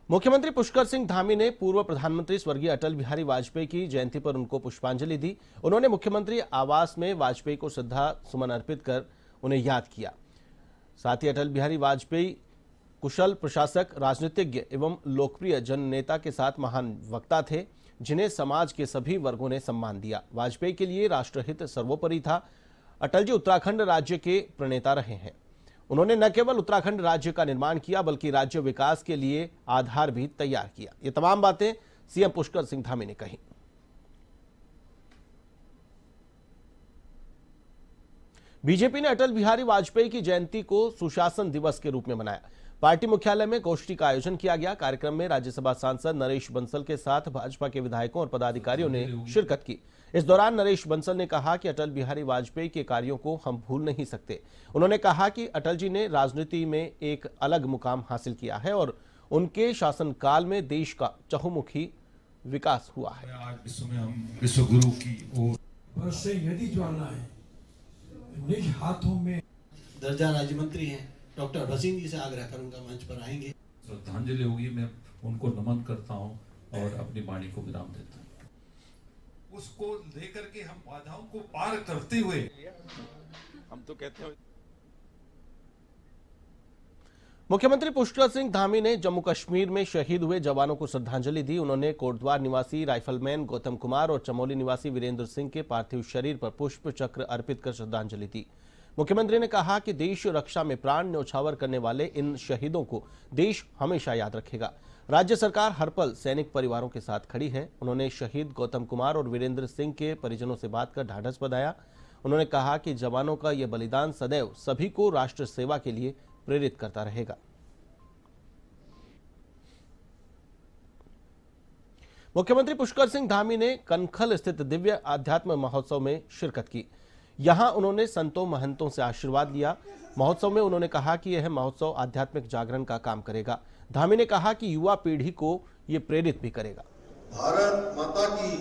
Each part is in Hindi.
मुख्यमंत्री पुष्कर सिंह धामी ने पूर्व प्रधानमंत्री स्वर्गीय अटल बिहारी वाजपेयी की जयंती पर उनको पुष्पांजलि दी। उन्होंने मुख्यमंत्री आवास में वाजपेयी को श्रद्धा सुमन अर्पित कर उन्हें याद किया। साथ ही अटल बिहारी वाजपेयी कुशल प्रशासक, राजनीतिज्ञ एवं लोकप्रिय जननेता के साथ महान वक्ता थे, जिन्हें समाज के सभी वर्गों ने सम्मान दिया। वाजपेयी के लिए राष्ट्रहित सर्वोपरि था। अटल जी उत्तराखंड राज्य के प्रणेता रहे हैं। उन्होंने न केवल उत्तराखंड राज्य का निर्माण किया बल्कि राज्य विकास के लिए आधार भी तैयार किया। ये तमाम बातें सीएम पुष्कर सिंह धामी ने कही। बीजेपी ने अटल बिहारी वाजपेयी की जयंती को सुशासन दिवस के रूप में मनाया। पार्टी मुख्यालय में गोष्ठी का आयोजन किया गया। कार्यक्रम में राज्यसभा सांसद नरेश बंसल के साथ भाजपा के विधायकों और पदाधिकारियों ने शिरकत की। इस दौरान नरेश बंसल ने कहा कि अटल बिहारी वाजपेयी के कार्यों को हम भूल नहीं सकते। उन्होंने कहा कि अटल जी ने राजनीति में एक अलग मुकाम हासिल किया है और उनके शासनकाल में देश का चहुमुखी विकास हुआ है। आज विश्व में हम विश्व गुरु की ओर से यदि ज्वाला है निज हाथों में दर्जा राज्य मंत्री हैं डॉक्टर भसीन जी से आग्रह करूंगा मंच पर आएंगे। श्रद्धांजलि होगी। मैं उनको नमन करता हूं और अपनी वाणी को विराम देता हूं। उसको लेकर के हम बाधाओं को पार करते हुए हम तो कहते हैं। मुख्यमंत्री पुष्कर सिंह धामी ने जम्मू कश्मीर में शहीद हुए जवानों को श्रद्धांजलि दी। उन्होंने कोटद्वार निवासी राइफलमैन गौतम कुमार और चमोली निवासी वीरेंद्र सिंह के पार्थिव शरीर पर पुष्प चक्र अर्पित कर श्रद्धांजलि दी। मुख्यमंत्री ने कहा कि देश रक्षा में प्राण न्यौछावर करने वाले इन शहीदों को देश हमेशा याद रखेगा। राज्य सरकार हर पल सैनिक परिवारों के साथ खड़ी है। उन्होंने शहीद गौतम कुमार और वीरेंद्र सिंह के परिजनों से बात कर ढाढ़स बंधाया। उन्होंने कहा कि जवानों का यह बलिदान सदैव सभी को राष्ट्र सेवा के लिए प्रेरित करता रहेगा। मुख्यमंत्री पुष्कर सिंह धामी ने कनखल स्थित दिव्य आध्यात्म महोत्सव में शिरकत की। यहां उन्होंने संतों महंतों से आशीर्वाद लिया। महोत्सव में उन्होंने कहा कि यह महोत्सव आध्यात्मिक जागरण का काम करेगा। धामी ने कहा कि युवा पीढ़ी को यह प्रेरित भी करेगा। भारत माता की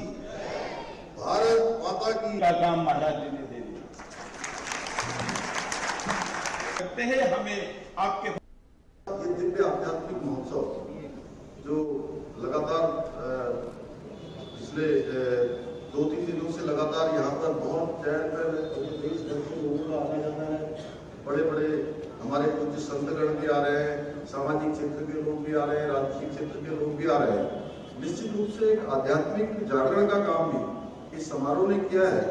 का काम महाराज जी ने दे दिया। कहते हैं हमें आपके ये दिव्य आध्यात्मिक महोत्सव जो लगातार पिछले 2-3 दिनों से लगातार यहाँ पर बहुत चैन पर देश भर के लोगों का आना जाना है। बड़े बड़े हमारे कुछ संतगण भी आ रहे हैं, सामाजिक क्षेत्र के लोग भी आ रहे हैं, राजनीतिक क्षेत्र के लोग भी आ रहे हैं। निश्चित रूप से एक आध्यात्मिक जागरण का काम भी इस समारोह ने किया है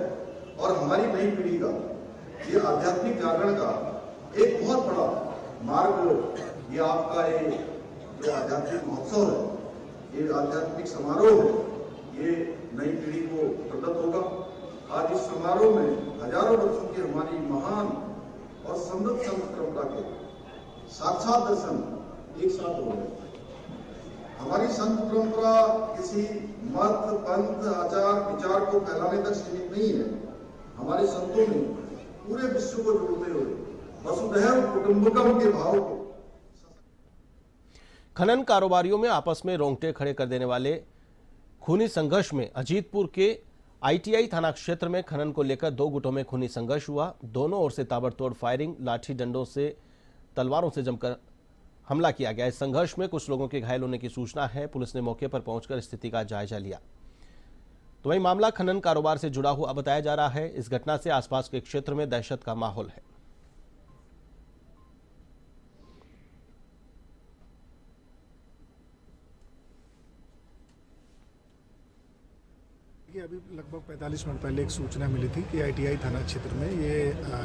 और हमारी नई पीढ़ी का ये आध्यात्मिक जागरण का एक बहुत बड़ा मार्ग ये आपका ये जो आध्यात्मिक महोत्सव है, ये आध्यात्मिक समारोह है, ये नई पीढ़ी को प्रदत्त होगा। आज इस समारोह में हजारों वर्षों की हमारी महान और समृद्ध संत परंपरा के साक्षात दर्शन एक साथ हो रहे। हमारी संत परंपरा किसी मत, पंथ, आचार, विचार को फैलाने तक सीमित नहीं है। हमारे संतों ने पूरे विश्व को जोड़ते हुए वसुधैव कुटुंबकम के भाव को। खनन कारोबारियों में आपस में रोंगटे खड़े कर देने वाले खूनी संघर्ष में अजीतपुर के आईटीआई थाना क्षेत्र में खनन को लेकर 2 गुटों में खूनी संघर्ष हुआ। दोनों ओर से ताबड़तोड़ फायरिंग, लाठी डंडों से, तलवारों से जमकर हमला किया गया। इस संघर्ष में कुछ लोगों के घायल होने की सूचना है। पुलिस ने मौके पर पहुंचकर स्थिति का जायजा लिया। तो वहीं मामला खनन कारोबार से जुड़ा हुआ बताया जा रहा है। इस घटना से आसपास के क्षेत्र में दहशत का माहौल है। अभी लगभग 45 मिनट पहले एक सूचना मिली थी कि आईटीआई थाना क्षेत्र में ये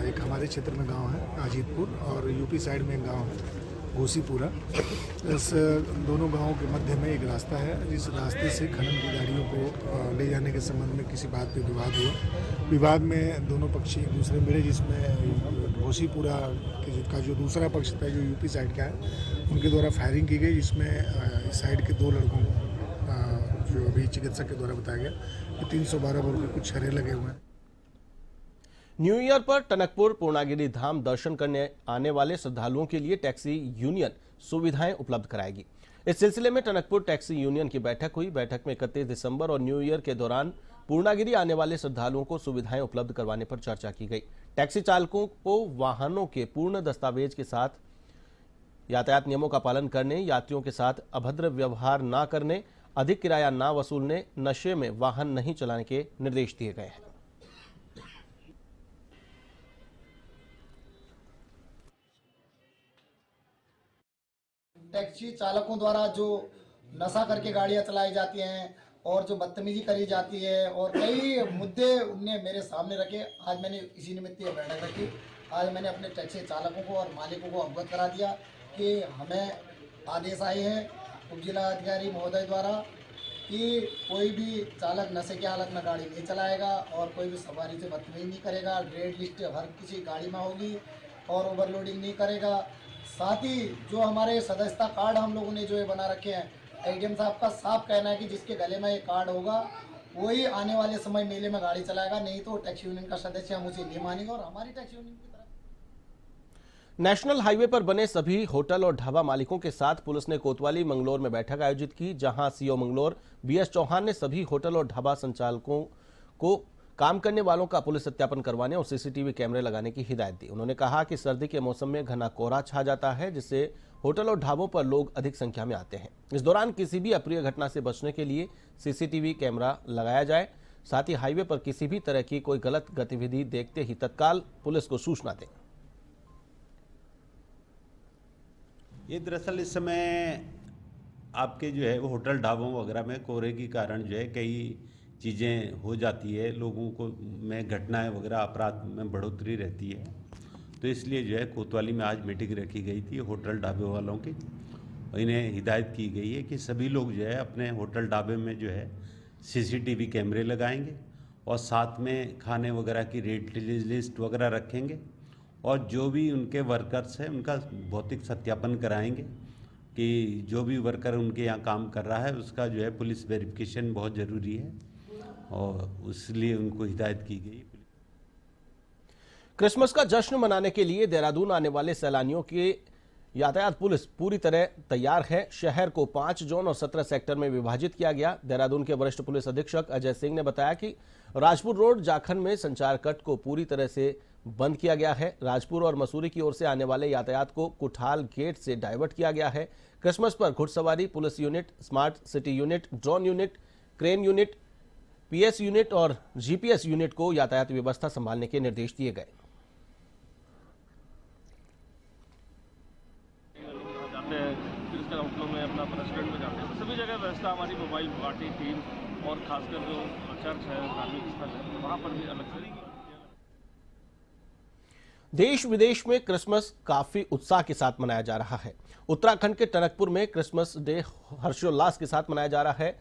एक हमारे क्षेत्र में गांव है अजीतपुर और यूपी साइड में एक गांव है घोसीपुरा। इस दोनों गांवों के मध्य में एक रास्ता है। जिस रास्ते से खनन की गाड़ियों को ले जाने के संबंध में किसी बात पे विवाद हुआ। विवाद में दोनों पक्षी एक दूसरे में भिड़े, जिसमें घोसीपुरा का जो दूसरा पक्ष था जो यूपी साइड का है उनके द्वारा फायरिंग की गई, जिसमें इस साइड के 2 लड़कों को जो अभी चिकित्सक के द्वारा बताया गया कि 312 बोर के कुछ छर्रे लगे हुए हैं। न्यू ईयर पर टनकपुर पूर्णागिरि धाम दर्शन करने आने वाले श्रद्धालुओं के लिए टैक्सी यूनियन सुविधाएं उपलब्ध कराएगी। इस सिलसिले में टनकपुर टैक्सी यूनियन की बैठक हुई। बैठक में 31 दिसंबर और न्यू ईयर के दौरान पूर्णागिरि आने वाले श्रद्धालुओं को सुविधाएं उपलब्ध करवाने पर चर्चा की गई। टैक्सी चालकों को वाहनों के पूर्ण दस्तावेज के साथ यातायात नियमों का पालन करने, यात्रियों के साथ अभद्र व्यवहार न करने, अधिक किराया न वसूलने, नशे में वाहन नहीं चलाने के निर्देश दिए गए हैं। टैक्सी चालकों द्वारा जो नशा करके गाड़ियां चलाई जाती हैं और जो बदतमीजी करी जाती है और कई मुद्दे उनने मेरे सामने रखे। आज मैंने इसी निमित्त ये बैठक रखी। आज मैंने अपने टैक्सी चालकों को और मालिकों को अवगत करा दिया कि हमें आदेश आए हैं उप जिला अधिकारी महोदय द्वारा कि कोई भी चालक नशे की हालत में गाड़ी नहीं चलाएगा और कोई भी सवारी से बदतमीजी नहीं करेगा। रेड लिस्ट हर किसी गाड़ी में होगी और ओवरलोडिंग नहीं करेगा। साथ ही जो हमारे सदस्यता कार्ड हम लोगों ने जो ये बना रखे हैं, एडीएम साहब का साफ कहना है कि जिसके गले में ये कार्ड होगा वही आने वाले समय मेले में गाड़ी चलाएगा, नहीं तो टैक्सी यूनियन का सदस्य हम उसे नहीं मानेंगे। और हमारी टैक्सी यूनियन की तरफ नेशनल हाईवे पर बने सभी होटल और ढाबा मालिकों के साथ पुलिस ने कोतवाली मंगलौर में बैठक आयोजित की, जहां सीओ मंगलौर बीएस चौहान ने सभी होटल और ढाबा संचालकों को काम करने वालों का पुलिस सत्यापन करवाने और सीसीटीवी कैमरे लगाने की हिदायत दी। उन्होंने कहा कि सर्दी के मौसम में घना कोहरा छा जाता है, जिससे होटल और ढाबों पर लोग अधिक संख्या में आते हैं। इस दौरान किसी भी अप्रिय घटना से बचने के लिए सीसीटीवी कैमरा लगाया जाए। साथ ही हाईवे पर किसी भी तरह की कोई गलत गतिविधि देखते ही तत्काल पुलिस को सूचना दें। ये दरअसल इस समय आपके जो है वो होटल ढाबों वगैरह में कोहरे के कारण जो है कई चीज़ें हो जाती है, लोगों को में घटनाएं वगैरह अपराध में बढ़ोतरी रहती है। तो इसलिए जो है कोतवाली में आज मीटिंग रखी गई थी होटल ढाबे वालों की। इन्हें हिदायत की गई है कि सभी लोग जो है अपने होटल ढाबे में जो है सीसीटीवी कैमरे लगाएंगे और साथ में खाने वगैरह की रेट लिस्ट वगैरह रखेंगे और जो भी उनके वर्कर्स हैं उनका भौतिक सत्यापन कराएंगे कि जो भी वर्कर उनके यहाँ काम कर रहा है उसका जो है पुलिस वेरिफिकेशन बहुत ज़रूरी है और इसलिए उनको हिदायत की गई। क्रिसमस का जश्न मनाने के लिए देहरादून आने वाले सैलानियों की यातायात पुलिस पूरी तरह तैयार है। शहर को 5 जोन और 17 सेक्टर में विभाजित किया गया। देहरादून के वरिष्ठ पुलिस अधीक्षक अजय सिंह ने बताया कि राजपुर रोड जाखन में संचार कट को पूरी तरह से बंद किया गया है। राजपुर और मसूरी की ओर से आने वाले यातायात को कुठाल गेट से डाइवर्ट किया गया है। क्रिसमस पर घुड़सवारी police unit, smart city unit, drone unit, crane unit, PS unit और जीपीएस यूनिट को यातायात व्यवस्था संभालने के निर्देश दिए गए। में अपना प्रेसिडेंट में जाते हैं, सभी जगह व्यवस्था हमारी मोबाइल पार्टी टीम और खासकर जो चर्च है, धार्मिक स्थल है, वहां पर भी अलग तरीके। देश विदेश में क्रिसमस काफी उत्साह के साथ मनाया जा रहा है। उत्तराखंड के टनकपुर में क्रिसमस डे हर्षोल्लास के साथ मनाया जा रहा है।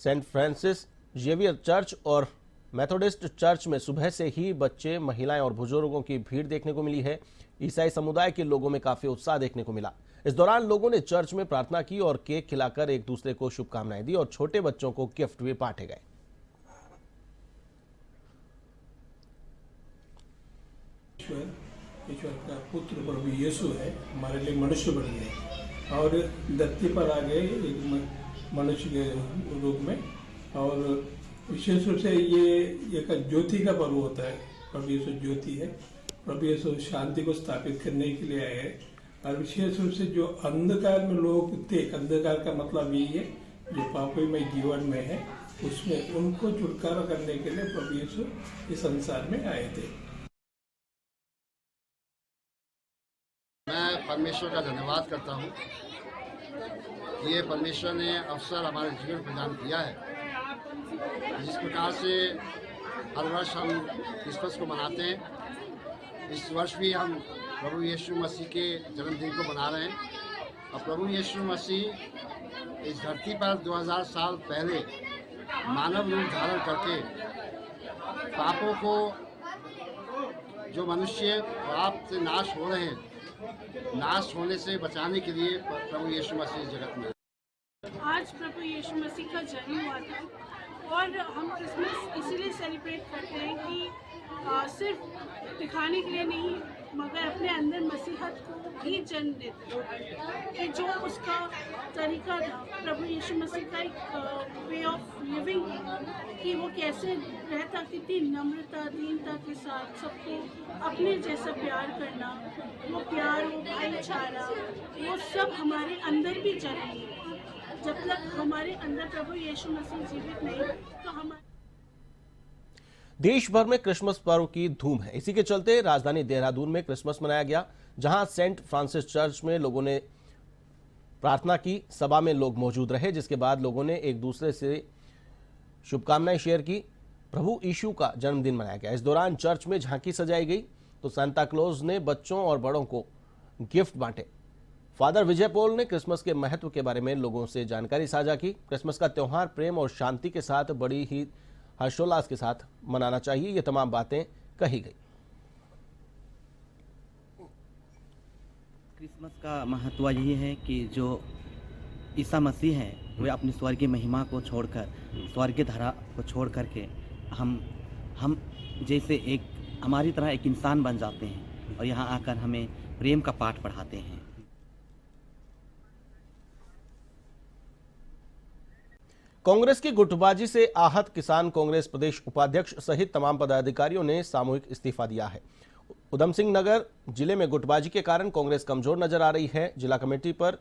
सेंट फ्रांसिस जेवियर चर्च और मेथोडिस्ट चर्च में सुबह से ही बच्चे, महिलाएं और बुजुर्गों की भीड़ देखने को मिली है। ईसाई समुदाय के लोगों में काफी उत्साह देखने को मिला। इस दौरान लोगों ने चर्च में प्रार्थना की और केक खिलाकर एक दूसरे को शुभकामनाएं दी और छोटे बच्चों को गिफ्ट भी बांटे गए। ईश्वर का पुत्र प्रभु यीशु है, हमारे लिए मनुष्य बन गए और धरती पर आ गए एक मनुष्य के रूप में। और विशेष रूप से ये एक ज्योति का पर्व होता है। प्रभु यीशु ज्योति है। प्रभु यीशु शांति को स्थापित करने के लिए आए हैं। और विशेष रूप से जो अंधकार में लोग थे, अंधकार का मतलब यही है जो पापमय जीवन में है, उसमें उनको छुटकारा करने के लिए प्रभु यीशु इस संसार में आए थे। मैं परमेश्वर का धन्यवाद करता हूँ। ये परमेश्वर ने अवसर हमारे जीवन प्रदान किया है। जिस प्रकार से हर वर्ष हम क्रिसमस को मनाते हैं, इस वर्ष भी हम प्रभु यीशु मसीह के जन्मदिन को मना रहे हैं। और प्रभु यीशु मसीह इस धरती पर 2000 साल पहले मानव रूप धारण करके पापों को, जो मनुष्य पाप से नाश हो रहे हैं, नाश होने से बचाने के लिए प्रभु यीशु मसीह जगत में। आज प्रभु यीशु मसीह का जन्म हुआ था और हम क्रिसमस इसीलिए सेलिब्रेट करते हैं कि सिर्फ दिखाने के लिए नहीं, मगर अपने अंदर मसीहत को भी जन्म देता है कि जो उसका तरीका था प्रभु यीशु मसीह का एक वे ऑफ लिविंग कि वो कैसे रहता, कितनी नम्रता दीनता के साथ सबको अपने जैसा प्यार करना, वो प्यार, वो भाईचारा, वो सब हमारे अंदर भी जरूरी है। जब तक हमारे अंदर प्रभु यीशु मसीह जीवित नहीं तो हमारे देश भर में क्रिसमस पर्व की धूम है। इसी के चलते राजधानी देहरादून में क्रिसमस मनाया गया, जहां सेंट फ्रांसिस चर्च में लोगों ने प्रार्थना की। सभा में लोग मौजूद रहे, जिसके बाद लोगों ने एक दूसरे से शुभकामनाएं शेयर की। प्रभु यीशु का जन्मदिन मनाया गया। इस दौरान चर्च में झांकी सजाई गई तो सांता क्लॉज ने बच्चों और बड़ों को गिफ्ट बांटे। फादर विजय पॉल ने क्रिसमस के महत्व के बारे में लोगों से जानकारी साझा की। क्रिसमस का त्योहार प्रेम और शांति के साथ बड़ी ही हर्षोल्लास के साथ मनाना चाहिए, ये तमाम बातें कही गई। क्रिसमस का महत्व यही है कि जो ईसा मसीह है वे अपनी स्वर्गीय महिमा को छोड़कर, स्वर्गीय धारा को छोड़ करके हम जैसे एक हमारी तरह एक इंसान बन जाते हैं और यहाँ आकर हमें प्रेम का पाठ पढ़ाते हैं। कांग्रेस की गुटबाजी से आहत किसान कांग्रेस प्रदेश उपाध्यक्ष सहित तमाम पदाधिकारियों ने सामूहिक इस्तीफा दिया है। उधम सिंह नगर जिले में गुटबाजी के कारण कांग्रेस कमजोर नजर आ रही है। जिला कमेटी पर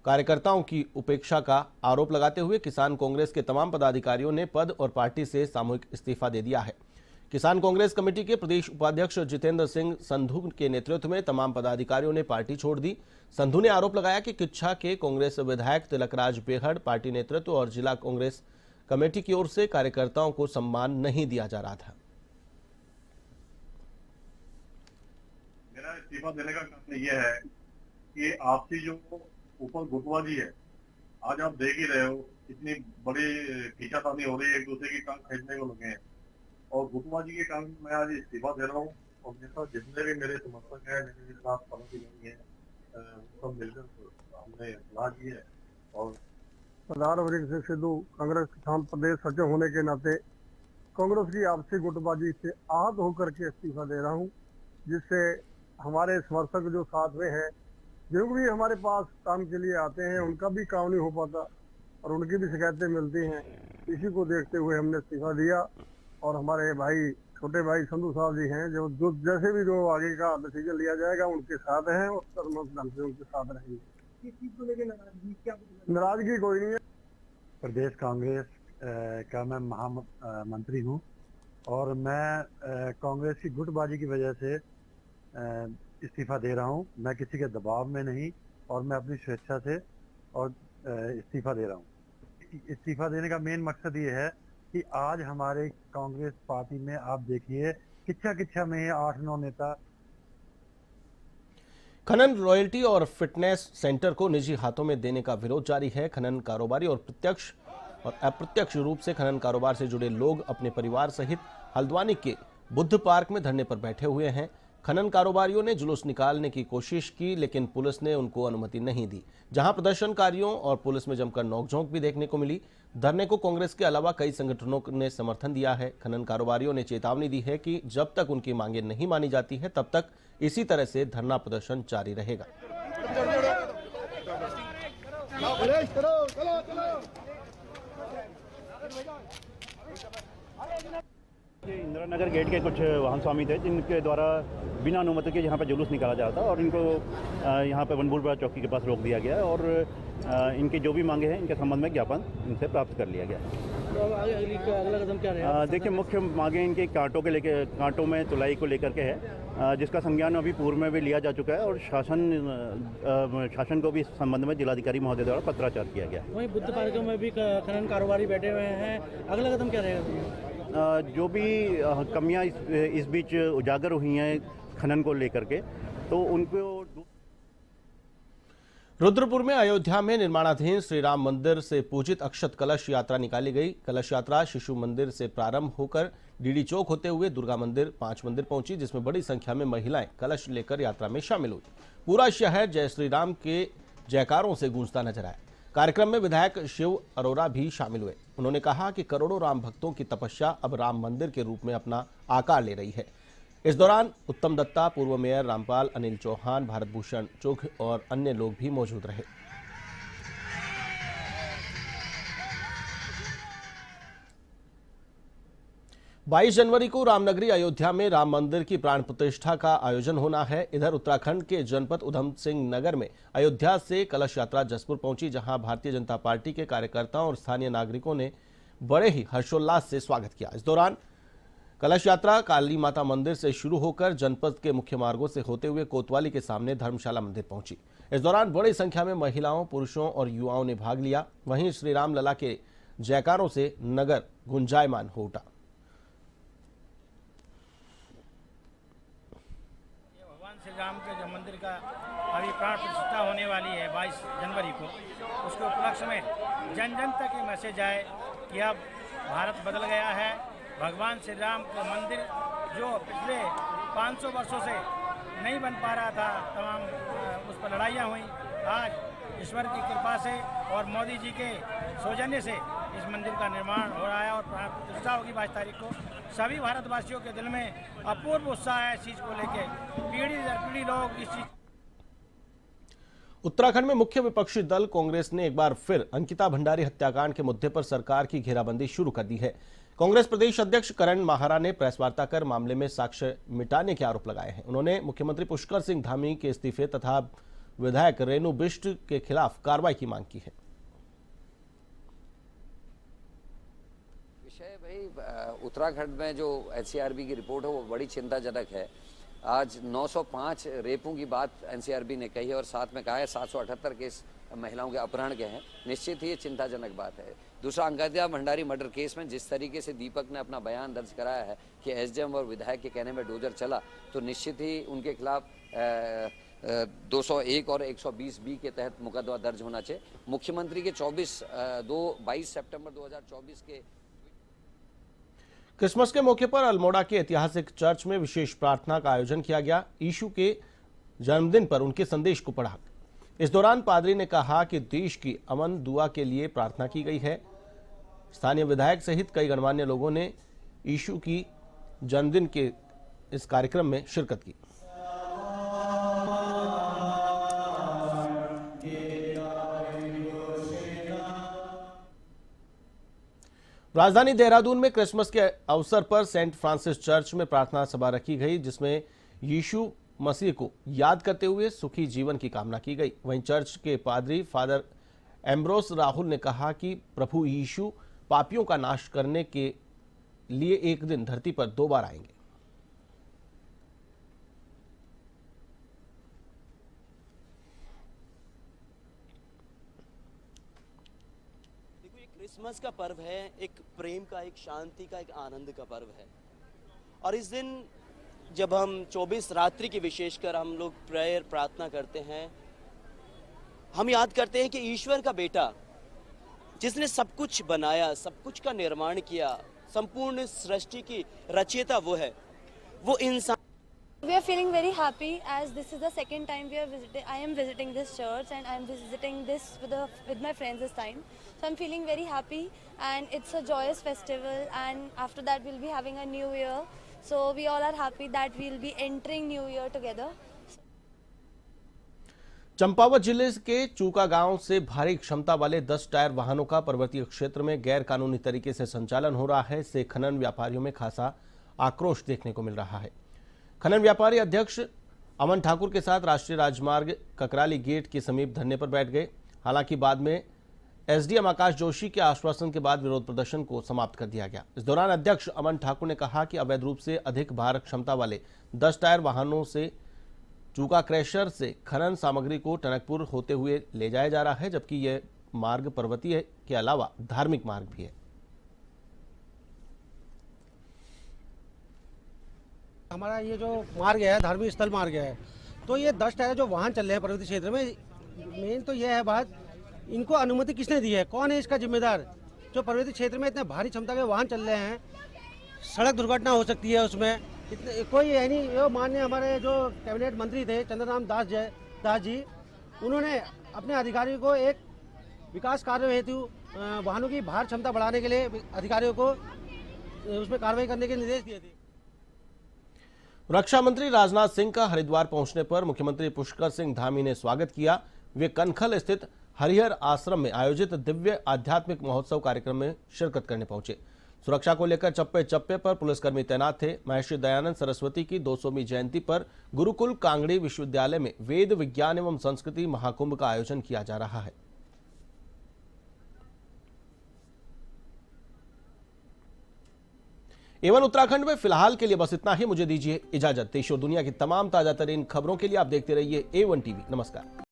कार्यकर्ताओं की उपेक्षा का आरोप लगाते हुए किसान कांग्रेस के तमाम पदाधिकारियों ने पद और पार्टी से सामूहिक इस्तीफा दे दिया है। किसान कांग्रेस कमेटी के प्रदेश उपाध्यक्ष जितेंद्र सिंह संधू के नेतृत्व में तमाम पदाधिकारियों ने पार्टी छोड़ दी। संधू ने आरोप लगाया कि किच्छा के कांग्रेस विधायक तिलकराज बेहड़, पार्टी नेतृत्व और जिला कांग्रेस कमेटी की ओर से कार्यकर्ताओं को सम्मान नहीं दिया जा रहा था। मेरा इस्तीफा देने का कारण यह है कि आपसी जो ऊपर गुटबाजी है, आज आप देख ही रहे हो इतनी बड़ी खींचातानी हो रही है, एक दूसरे की टांग खींचने को लगे हैं और गुटबाजी के कारण मैं आज इस्तीफा दे रहा हूँ। और मेरे साथ जितने भी मेरे समर्थक हैं, मेरे साथ पदाधिकारी हैं, सब मिलकर हमने सलाह की है। और सरदार वरिंग सिंह सिद्धू कांग्रेस किसान प्रदेश सचिव होने के नाते कांग्रेस की आपसी गुटबाजी से आहत होकर के इस्तीफा दे रहा हूं, जिससे हमारे समर्थक जो साथ में हैं, जो भी हमारे पास काम के लिए आते हैं, उनका भी काम नहीं हो पाता और उनकी भी शिकायतें मिलती हैं। इसी को देखते हुए हमने इस्तीफा दिया और हमारे भाई, छोटे भाई संधू साहब जी हैं, जो जैसे भी जो आगे का डिसीजन लिया जाएगा उनके साथ हैं और सर्वमत ढंग से उनके साथ रहेंगे। इस चीज को लेकर नाराजगी कोई नहीं है। प्रदेश कांग्रेस का मैं महामंत्री हूं और मैं कांग्रेस की गुटबाजी की वजह से इस्तीफा दे रहा हूं। मैं किसी के दबाव में नहीं और मैं अपनी स्वेच्छा से और इस्तीफा दे रहा हूं। इस्तीफा देने का मेन मकसद ये है कि आज हमारे कांग्रेस पार्टी में आप देखिए किच्छा में 8-9 नेता। खनन रॉयल्टी और फिटनेस सेंटर को निजी हाथों में देने का विरोध जारी है। खनन कारोबारी और प्रत्यक्ष और अप्रत्यक्ष रूप से खनन कारोबार से जुड़े लोग अपने परिवार सहित हल्द्वानी के बुद्ध पार्क में धरने पर बैठे हुए हैं। खनन कारोबारियों ने जुलूस निकालने की कोशिश की, लेकिन पुलिस ने उनको अनुमति नहीं दी, जहां प्रदर्शनकारियों और पुलिस में जमकर नोकझोंक भी देखने को मिली। धरने को कांग्रेस के अलावा कई संगठनों ने समर्थन दिया है। खनन कारोबारियों ने चेतावनी दी है कि जब तक उनकी मांगें नहीं मानी जाती है, तब तक इसी तरह से धरना प्रदर्शन जारी रहेगा। इंदिरा नगर गेट के कुछ वाहन स्वामी थे जिनके द्वारा बिना अनुमति के यहाँ पर जुलूस निकाला जा रहा था और इनको यहाँ पर वनबुलबड़ा चौकी के पास रोक दिया गया और इनकी जो भी मांगे हैं इनके संबंध में ज्ञापन इनसे प्राप्त कर लिया गया। तो अगला कदम क्या रहेगा? देखिए, मुख्य मांगे इनके कांटों में तुलाई को लेकर के है, जिसका संज्ञान अभी पूर्व में भी लिया जा चुका है और शासन को भी इस संबंध में जिलाधिकारी महोदय द्वारा पत्राचार किया गया। वहीं बुद्ध पार्क में भी खनन कारोबारी बैठे हुए हैं, अगला कदम क्या रहेगा? जो भी कमियां इस बीच उजागर हुई हैं खनन को लेकर के, तो उनको रुद्रपुर में अयोध्या में निर्माणाधीन श्री राम मंदिर से पूजित अक्षत कलश यात्रा निकाली गई। कलश यात्रा शिशु मंदिर से प्रारंभ होकर डीडी चौक होते हुए दुर्गा मंदिर, 5 मंदिर पहुंची, जिसमें बड़ी संख्या में महिलाएं कलश लेकर यात्रा में शामिल हुई। पूरा शहर जय श्री राम के जयकारों से गूंजता नजर आया। कार्यक्रम में विधायक शिव अरोरा भी शामिल हुए। उन्होंने कहा कि करोड़ों राम भक्तों की तपस्या अब राम मंदिर के रूप में अपना आकार ले रही है। इस दौरान उत्तम दत्ता, पूर्व मेयर रामपाल, अनिल चौहान, भारत भूषण चुघ और अन्य लोग भी मौजूद रहे। बाईस जनवरी को रामनगरी अयोध्या में राम मंदिर की प्राण प्रतिष्ठा का आयोजन होना है। इधर उत्तराखंड के जनपद उधम सिंह नगर में अयोध्या से कलश यात्रा जसपुर पहुंची, जहां भारतीय जनता पार्टी के कार्यकर्ताओं और स्थानीय नागरिकों ने बड़े ही हर्षोल्लास से स्वागत किया। इस दौरान कलश यात्रा काली माता मंदिर से शुरू होकर जनपद के मुख्य मार्गों से होते हुए कोतवाली के सामने धर्मशाला मंदिर पहुंची। इस दौरान बड़ी संख्या में महिलाओं, पुरुषों और युवाओं ने भाग लिया। वहीं श्री राम लला के जयकारों से नगर गुंजायमान हो उठा। श्री राम के जो मंदिर का अभी प्राण प्रतिष्ठा होने वाली है 22 जनवरी को, उसके उपलक्ष्य में जन जन तक ये मैसेज आए कि अब भारत बदल गया है। भगवान श्री राम का मंदिर जो पिछले 500 वर्षों से नहीं बन पा रहा था, तमाम उस पर लड़ाइयाँ हुई, आज ईश्वर की कृपा से और मोदी जी के सौजन्य से इस मंदिर का निर्माण हो रहा है और प्राण प्रतिष्ठा होगी 22 तारीख को। सभी भारतवासियों के दिल में अपूर्व उत्साह है इस चीज को लेके। पीढ़ी दर पीढ़ी लोग इस चीज। उत्तराखंड में मुख्य विपक्षी दल कांग्रेस ने एक बार फिर अंकिता भंडारी हत्याकांड के मुद्दे पर सरकार की घेराबंदी शुरू कर दी है। कांग्रेस प्रदेश अध्यक्ष करण माहारा ने प्रेस वार्ता कर मामले में साक्ष्य मिटाने के आरोप लगाए हैं। उन्होंने मुख्यमंत्री पुष्कर सिंह धामी के इस्तीफे तथा विधायक रेणु बिष्ट के खिलाफ कार्रवाई की मांग की है। विषय भाई उत्तराखंड में जो एनसीआरबी की रिपोर्ट है वो बड़ी चिंताजनक है। आज 905 रेपों की बात एनसीआरबी ने कही है और साथ में कहा है 778 केस महिलाओं के अपहरण के हैं। निश्चित ही ये चिंताजनक बात है। दूसरा, अंकिता भंडारी मर्डर केस में जिस तरीके से दीपक ने अपना बयान दर्ज कराया है कि एसडीएम और विधायक के कहने में डोजर चला, तो निश्चित ही उनके खिलाफ 201 और 120B के तहत मुकदमा दर्ज होना चाहिए। मुख्यमंत्री के 22 सितंबर 2024 के क्रिसमस के मौके पर अल्मोड़ा के ऐतिहासिक चर्च में विशेष प्रार्थना का आयोजन किया गया। यीशु के जन्मदिन पर उनके संदेश को पढ़ा। इस दौरान पादरी ने कहा कि देश की अमन दुआ के लिए प्रार्थना की गई है। स्थानीय विधायक सहित कई गणमान्य लोगों ने यीशु की जन्मदिन के इस कार्यक्रम में शिरकत की। राजधानी देहरादून में क्रिसमस के अवसर पर सेंट फ्रांसिस चर्च में प्रार्थना सभा रखी गई, जिसमें यीशु मसीह को याद करते हुए सुखी जीवन की कामना की गई। वहीं चर्च के पादरी फादर एम्ब्रोस राहुल ने कहा कि प्रभु यीशु पापियों का नाश करने के लिए एक दिन धरती पर 2 बार आएंगे। क्रिसमस का पर्व है, एक प्रेम का, एक शांति का, एक आनंद का पर्व है। और इस दिन जब हम 24 रात्रि की विशेषकर हम लोग प्रेयर प्रार्थना करते हैं, हम याद करते हैं कि ईश्वर का बेटा जिसने सब कुछ बनाया, सब कुछ का निर्माण किया, संपूर्ण सृष्टि की रचयिता वो है, वो इंसान। We are feeling very happy as this is the second time I am visiting this church and I am visiting this with my friends this time. So I'm feeling very happy and it's a joyous festival, and after that we'll be having a new year. So we all are happy that we'll be entering new year together. Champawat जिले के चूका गांव से भारी क्षमता वाले 10 टायर वाहनों का पर्वतीय क्षेत्र में गैर कानूनी तरीके से संचालन हो रहा है। इससे खनन व्यापारियों में खासा आक्रोश देखने को मिल रहा है। खनन व्यापारी अध्यक्ष अमन ठाकुर के साथ राष्ट्रीय राजमार्ग ककराली गेट के समीप धरने पर बैठ गए। हालांकि बाद में एसडीएम आकाश जोशी के आश्वासन के बाद विरोध प्रदर्शन को समाप्त कर दिया गया। इस दौरान अध्यक्ष अमन ठाकुर ने कहा कि अवैध रूप से अधिक भार क्षमता वाले 10 टायर वाहनों से चूका क्रैशर से खनन सामग्री को टनकपुर होते हुए ले जाया जा रहा है, जबकि यह मार्ग पर्वतीय के अलावा धार्मिक मार्ग भी है। हमारा ये जो मार्ग है धार्मिक स्थल मार्ग है, तो ये 10 टायर जो वाहन चल रहे हैं पर्वतीय क्षेत्र में, मेन तो ये है बात, इनको अनुमति किसने दी है, कौन है इसका जिम्मेदार। जो पर्वतीय क्षेत्र में इतने भारी क्षमता के वाहन चल रहे हैं, सड़क दुर्घटना हो सकती है उसमें, इतने कोई है नहीं। ये माननीय हमारे जो कैबिनेट मंत्री थे चंद्रराम दास जी, उन्होंने अपने अधिकारियों को एक विकास कार्य हेतु वाहनों की भार क्षमता बढ़ाने के लिए अधिकारियों को उसमें कार्रवाई करने के निर्देश दिए थे। रक्षा मंत्री राजनाथ सिंह का हरिद्वार पहुंचने पर मुख्यमंत्री पुष्कर सिंह धामी ने स्वागत किया। वे कनखल स्थित हरिहर आश्रम में आयोजित दिव्य आध्यात्मिक महोत्सव कार्यक्रम में शिरकत करने पहुंचे। सुरक्षा को लेकर चप्पे चप्पे पर पुलिसकर्मी तैनात थे। महर्षि दयानंद सरस्वती की 200वीं जयंती पर गुरुकुल कांगड़ी विश्वविद्यालय में वेद विज्ञान एवं संस्कृति महाकुंभ का आयोजन किया जा रहा है। एवन उत्तराखंड में फिलहाल के लिए बस इतना ही। मुझे दीजिए इजाजत। देश और दुनिया की तमाम ताजा तरीन खबरों के लिए आप देखते रहिए A1 TV। नमस्कार।